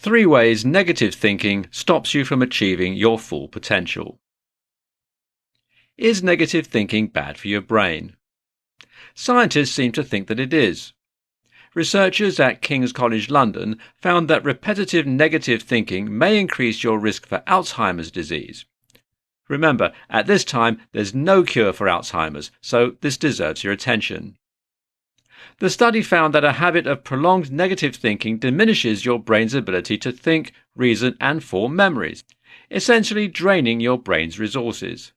3 ways negative thinking stops you from achieving your full potential. Is negative thinking bad for your brain? Scientists seem to think that it is. Researchers at King's College London found that repetitive negative thinking may increase your risk for Alzheimer's disease. Remember, at this time there's no cure for Alzheimer's, so this deserves your attention. The study found that a habit of prolonged negative thinking diminishes your brain's ability to think, reason and form memories, essentially draining your brain's resources.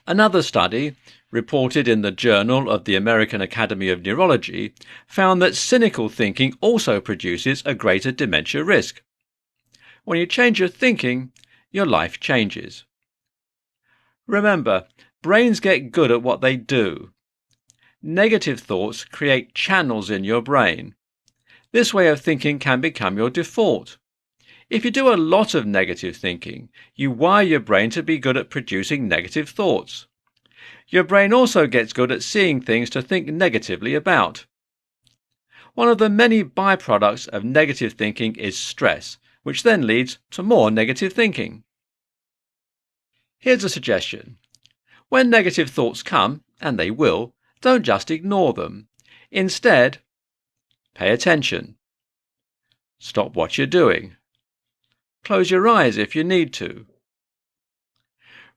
Another study, reported in the Journal of the American Academy of Neurology, found that cynical thinking also produces a greater dementia risk. When you change your thinking, your life changes. Remember, brains get good at what they do. Negative thoughts create channels in your brain. This way of thinking can become your default. If you do a lot of negative thinking, you wire your brain to be good at producing negative thoughts. Your brain also gets good at seeing things to think negatively about. One of the many byproducts of negative thinking is stress, which then leads to more negative thinking. Here's a suggestion. When negative thoughts come, and they will, don't just ignore them. Instead, pay attention. Stop what you're doing. Close your eyes if you need to.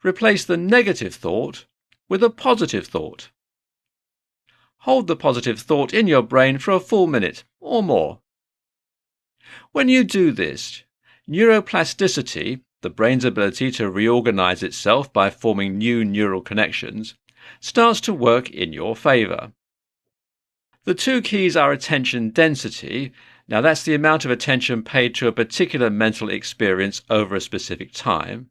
Replace the negative thought with a positive thought. Hold the positive thought in your brain for a full minute or more. When you do this, neuroplasticity, the brain's ability to reorganize itself by forming new neural connections, starts to work in your favour. The 2 keys are attention density. Now that's the amount of attention paid to a particular mental experience over a specific time,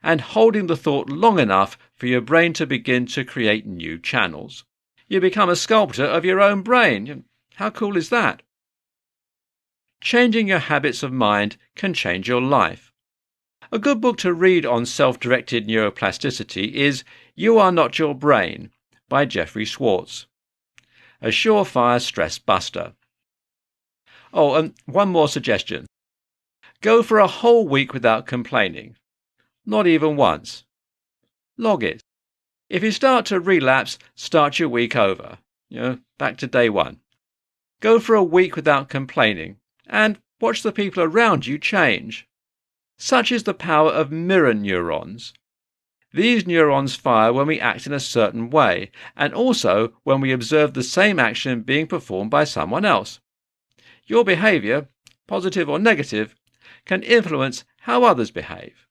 and holding the thought long enough for your brain to begin to create new channels. You become a sculptor of your own brain. How cool is that? Changing your habits of mind can change your life. A good book to read on self-directed neuroplasticity is You Are Not Your Brain by Jeffrey Schwartz. A surefire stress buster. Oh, and one more suggestion. Go for a whole week without complaining. Not even once. Log it. If you start to relapse, start your week over. Back to day 1. Go for a week without complaining and watch the people around you change. Such is the power of mirror neurons. These neurons fire when we act in a certain way, and also when we observe the same action being performed by someone else. Your behaviour, positive or negative, can influence how others behave.